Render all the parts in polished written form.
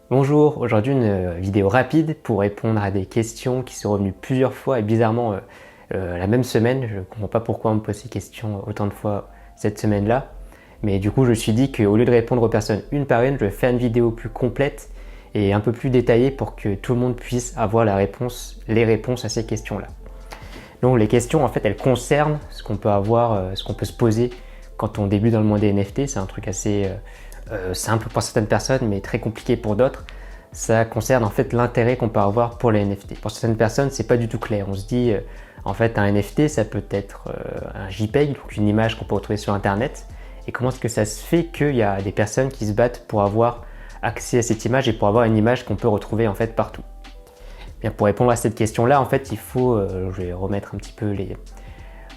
Bonjour, aujourd'hui une vidéo rapide pour répondre à des questions qui sont revenues plusieurs fois et bizarrement la même semaine. Je ne comprends pas pourquoi on me pose ces questions autant de fois cette semaine-là. Mais du coup, je me suis dit qu'au lieu de répondre aux personnes une par une, je vais faire une vidéo plus complète et un peu plus détaillée pour que tout le monde puisse avoir les réponses à ces questions-là. Donc les questions, en fait, elles concernent ce qu'on peut avoir, ce qu'on peut se poser quand on débute dans le monde des NFT. C'est un truc assez simple pour certaines personnes, mais très compliqué pour d'autres. Ça concerne en fait l'intérêt qu'on peut avoir pour les NFT. Pour certaines personnes, c'est pas du tout clair. On se dit, en fait, un NFT, ça peut être un JPEG, donc une image qu'on peut retrouver sur Internet. Et comment est-ce que ça se fait qu'il y a des personnes qui se battent pour avoir accès à cette image et pour avoir une image qu'on peut retrouver en fait partout? Bien, pour répondre à cette question-là, en fait, il faut, je vais remettre un petit peu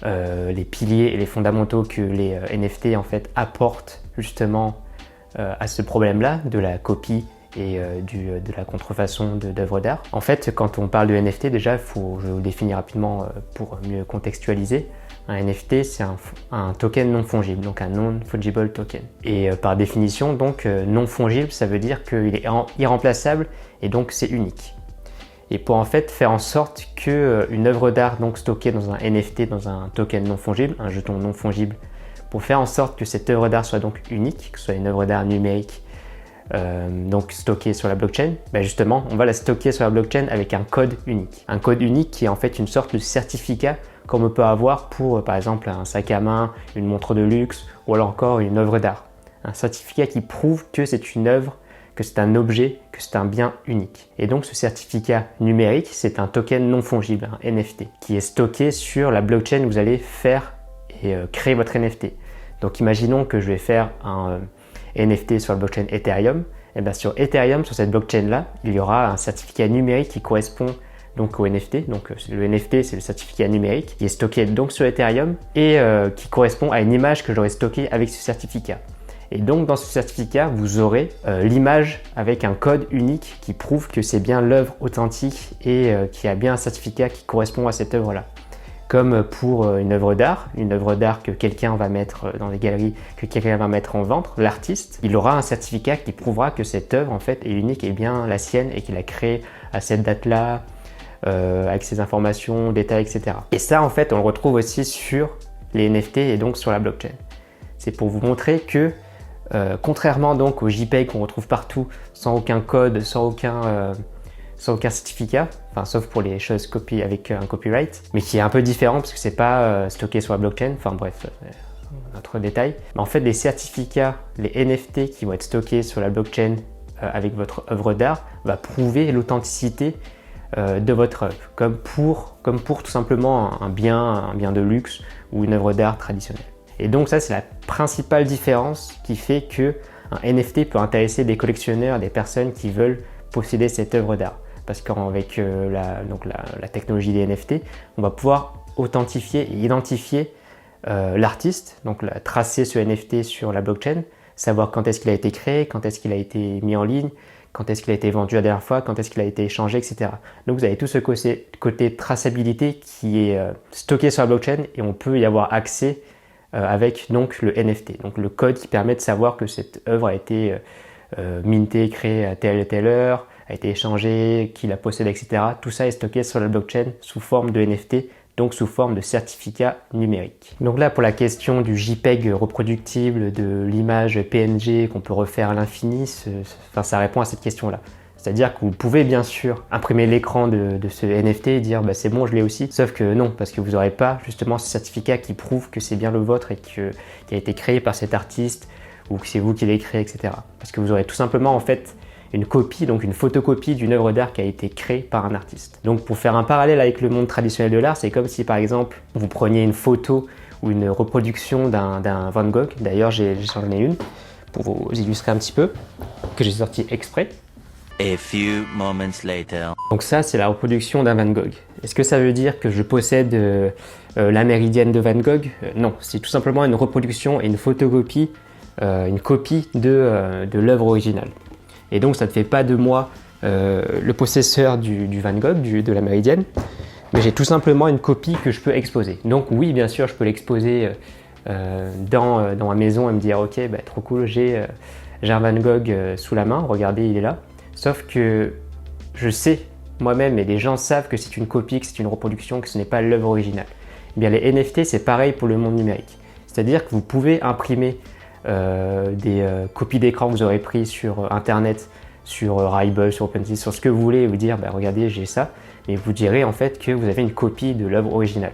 les piliers et les fondamentaux que les NFT en fait apportent justement à ce problème-là de la copie et de la contrefaçon d'œuvres d'art. En fait, quand on parle de NFT, déjà, je vous le définis rapidement pour mieux contextualiser. Un NFT, c'est un token non fongible, donc un non-fungible token. Et par définition, donc non fongible, ça veut dire qu'il est irremplaçable et donc c'est unique. Et pour en fait faire en sorte qu'une œuvre d'art donc stockée dans un NFT, dans un token non fongible, un jeton non fongible, pour faire en sorte que cette œuvre d'art soit donc unique, que ce soit une œuvre d'art numérique, donc stockée sur la blockchain, ben justement, on va la stocker sur la blockchain avec un code unique. Un code unique qui est en fait une sorte de certificat comme on peut avoir pour, par exemple, un sac à main, une montre de luxe ou alors encore une œuvre d'art. Un certificat qui prouve que c'est une œuvre, que c'est un objet, que c'est un bien unique. Et donc ce certificat numérique, c'est un token non fongible, un NFT, qui est stocké sur la blockchain où vous allez faire et créer votre NFT. Donc imaginons que je vais faire un NFT sur la blockchain Ethereum. Et bien sur Ethereum, sur cette blockchain-là, il y aura un certificat numérique qui correspond donc au NFT. Donc le NFT, c'est le certificat numérique qui est stocké donc sur Ethereum et qui correspond à une image que j'aurai stockée avec ce certificat. Et donc dans ce certificat, vous aurez l'image avec un code unique qui prouve que c'est bien l'œuvre authentique et qui a bien un certificat qui correspond à cette œuvre-là. Comme pour une œuvre d'art que quelqu'un va mettre dans les galeries, que quelqu'un va mettre en vente, l'artiste, il aura un certificat qui prouvera que cette œuvre en fait est unique et bien la sienne et qu'il a créé à cette date-là, avec ses informations, détails, etc. Et ça en fait on le retrouve aussi sur les NFT et donc sur la blockchain. C'est pour vous montrer que contrairement donc aux JPEG qu'on retrouve partout sans aucun code, sans aucun certificat, enfin sauf pour les choses copiées avec un copyright, mais qui est un peu différent parce que c'est pas stocké sur la blockchain, enfin bref, autre détail. Mais en fait les certificats, les NFT qui vont être stockés sur la blockchain avec votre œuvre d'art va prouver l'authenticité de votre œuvre, comme pour tout simplement un bien de luxe ou une œuvre d'art traditionnelle. Et donc ça c'est la principale différence qui fait que un NFT peut intéresser des collectionneurs, des personnes qui veulent posséder cette œuvre d'art. Parce qu'avec la technologie des NFT, on va pouvoir authentifier et identifier l'artiste, donc tracer ce NFT sur la blockchain, savoir quand est-ce qu'il a été créé, quand est-ce qu'il a été mis en ligne, quand est-ce qu'il a été vendu la dernière fois, quand est-ce qu'il a été échangé, etc. Donc vous avez tout ce côté traçabilité qui est stocké sur la blockchain et on peut y avoir accès avec donc le NFT, donc le code qui permet de savoir que cette œuvre a été mintée, créée à telle et telle heure, a été échangée, qui la possède, etc. Tout ça est stocké sur la blockchain sous forme de NFT, donc sous forme de certificat numérique. Donc là, pour la question du JPEG reproductible, de l'image PNG qu'on peut refaire à l'infini, ça répond à cette question-là. C'est-à-dire que vous pouvez bien sûr imprimer l'écran de ce NFT et dire bah, c'est bon, je l'ai aussi. Sauf que non, parce que vous n'aurez pas justement ce certificat qui prouve que c'est bien le vôtre et qui a été créé par cet artiste ou que c'est vous qui l'avez créé, etc. Parce que vous aurez tout simplement en fait une copie, donc une photocopie d'une œuvre d'art qui a été créée par un artiste. Donc pour faire un parallèle avec le monde traditionnel de l'art, c'est comme si par exemple vous preniez une photo ou une reproduction d'un Van Gogh. D'ailleurs j'en ai une pour vous illustrer un petit peu, que j'ai sorti exprès. A few moments later. Donc ça, c'est la reproduction d'un Van Gogh. Est-ce que ça veut dire que je possède la Méridienne de Van Gogh? Non, c'est tout simplement une reproduction et une photocopie, une copie de l'œuvre originale. Et donc ça ne fait pas de moi le possesseur du Van Gogh, de la Méridienne, mais j'ai tout simplement une copie que je peux exposer. Donc oui, bien sûr, je peux l'exposer dans ma maison et me dire ok, bah, trop cool, j'ai un Van Gogh sous la main, regardez, il est là. Sauf que je sais moi-même et les gens savent que c'est une copie, que c'est une reproduction, que ce n'est pas l'œuvre originale. Eh bien, les NFT, c'est pareil pour le monde numérique. C'est-à-dire que vous pouvez imprimer des copies d'écran que vous aurez pris sur Internet, sur Rarible, sur OpenSea, sur ce que vous voulez, et vous dire regardez, j'ai ça, mais vous direz en fait que vous avez une copie de l'œuvre originale.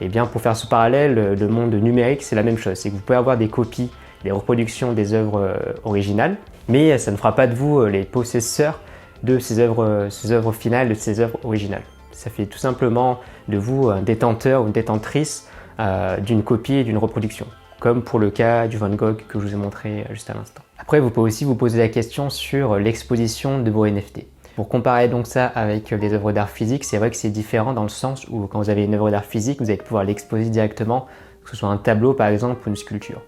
Et bien, pour faire ce parallèle, le monde numérique, c'est la même chose. C'est que vous pouvez avoir des copies, des reproductions des œuvres originales, mais ça ne fera pas de vous les possesseurs de ces œuvres finales, de ces œuvres originales. Ça fait tout simplement de vous un détenteur ou une détentrice d'une copie et d'une reproduction, comme pour le cas du Van Gogh que je vous ai montré juste à l'instant. Après, vous pouvez aussi vous poser la question sur l'exposition de vos NFT. Pour comparer donc ça avec les œuvres d'art physique, c'est vrai que c'est différent dans le sens où quand vous avez une œuvre d'art physique, vous allez pouvoir l'exposer directement, que ce soit un tableau par exemple ou une sculpture.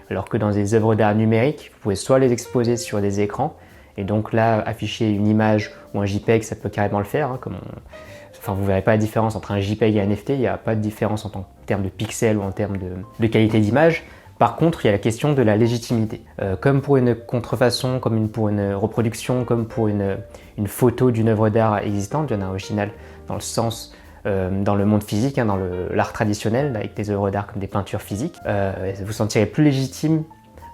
Alors que dans des œuvres d'art numérique, vous pouvez soit les exposer sur des écrans, et donc là, afficher une image ou un JPEG, ça peut carrément le faire. Enfin, vous ne verrez pas la différence entre un JPEG et un NFT, il n'y a pas de différence en termes de pixels ou en termes de qualité d'image. Par contre, il y a la question de la légitimité. Comme pour une contrefaçon, comme pour une reproduction, comme pour une photo d'une œuvre d'art existante, d'une œuvre originale, dans le sens, dans le monde physique, dans l'art traditionnel, avec des œuvres d'art comme des peintures physiques, vous vous sentirez plus légitime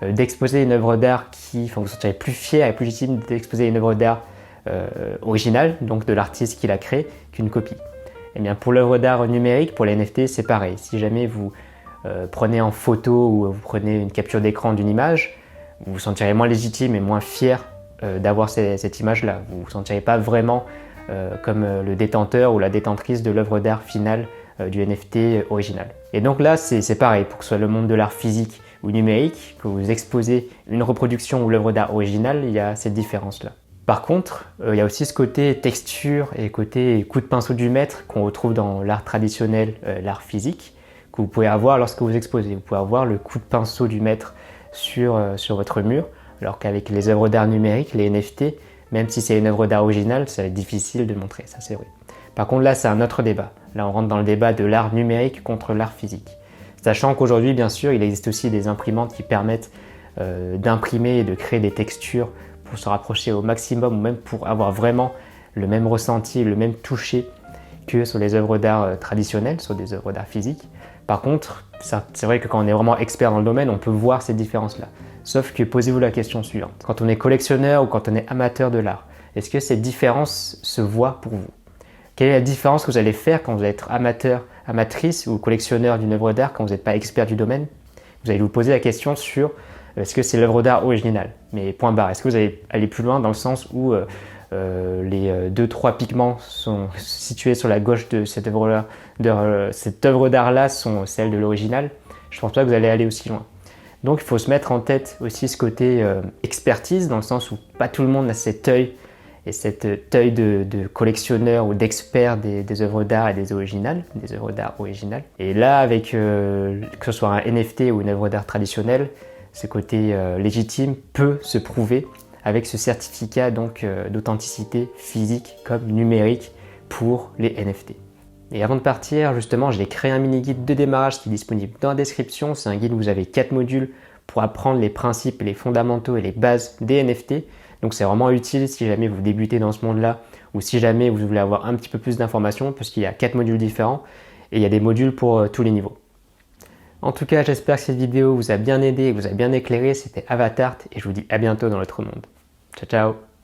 d'exposer une œuvre d'art vous vous sentirez plus fier et plus légitime d'exposer une œuvre d'art originale, donc de l'artiste qui l'a créée, qu'une copie. Et bien pour l'œuvre d'art numérique, pour les NFT, c'est pareil. Si jamais vous prenez en photo ou vous prenez une capture d'écran d'une image, vous vous sentirez moins légitime et moins fier d'avoir cette image-là. Vous ne vous sentirez pas vraiment comme le détenteur ou la détentrice de l'œuvre d'art finale du NFT original. Et donc là, c'est pareil, pour que ce soit le monde de l'art physique ou numérique, que vous exposez une reproduction ou l'œuvre d'art originale, il y a cette différence-là. Par contre, il y a aussi ce côté texture et côté coup de pinceau du maître qu'on retrouve dans l'art traditionnel, l'art physique, que vous pouvez avoir lorsque vous exposez. Vous pouvez avoir le coup de pinceau du maître sur votre mur, alors qu'avec les œuvres d'art numérique, les NFT, même si c'est une œuvre d'art originale, ça va être difficile de montrer, ça c'est vrai. Par contre là, c'est un autre débat. Là, on rentre dans le débat de l'art numérique contre l'art physique. Sachant qu'aujourd'hui, bien sûr, il existe aussi des imprimantes qui permettent d'imprimer et de créer des textures pour se rapprocher au maximum, ou même pour avoir vraiment le même ressenti, le même toucher que sur les œuvres d'art traditionnelles, sur des œuvres d'art physiques. Par contre, c'est vrai que quand on est vraiment expert dans le domaine, on peut voir ces différences-là. Sauf que posez-vous la question suivante. Quand on est collectionneur ou quand on est amateur de l'art, est-ce que cette différence se voit pour vous? Quelle est la différence que vous allez faire quand vous allez être amateur, amatrice ou collectionneur d'une œuvre d'art quand vous n'êtes pas expert du domaine? Vous allez vous poser la question sur est-ce que c'est l'œuvre d'art originale? Mais point barre, est-ce que vous allez aller plus loin dans le sens où les 2-3 pigments sont situés sur la gauche de cette œuvre d'art-là sont celles de l'original? Je ne pense pas que vous allez aller aussi loin. Donc il faut se mettre en tête aussi ce côté expertise, dans le sens où pas tout le monde a cet œil et cet œil de collectionneur ou d'expert des œuvres d'art et des œuvres d'art originales. Et là, avec que ce soit un NFT ou une œuvre d'art traditionnelle, ce côté légitime peut se prouver avec ce certificat d'authenticité physique comme numérique pour les NFT. Et avant de partir, justement, j'ai créé un mini-guide de démarrage qui est disponible dans la description. C'est un guide où vous avez 4 modules pour apprendre les principes, les fondamentaux et les bases des NFT. Donc c'est vraiment utile si jamais vous débutez dans ce monde-là ou si jamais vous voulez avoir un petit peu plus d'informations, parce qu'il y a 4 modules différents et il y a des modules pour tous les niveaux. En tout cas, j'espère que cette vidéo vous a bien aidé et vous a bien éclairé. C'était Avatart et je vous dis à bientôt dans l'autre monde. Ciao, ciao!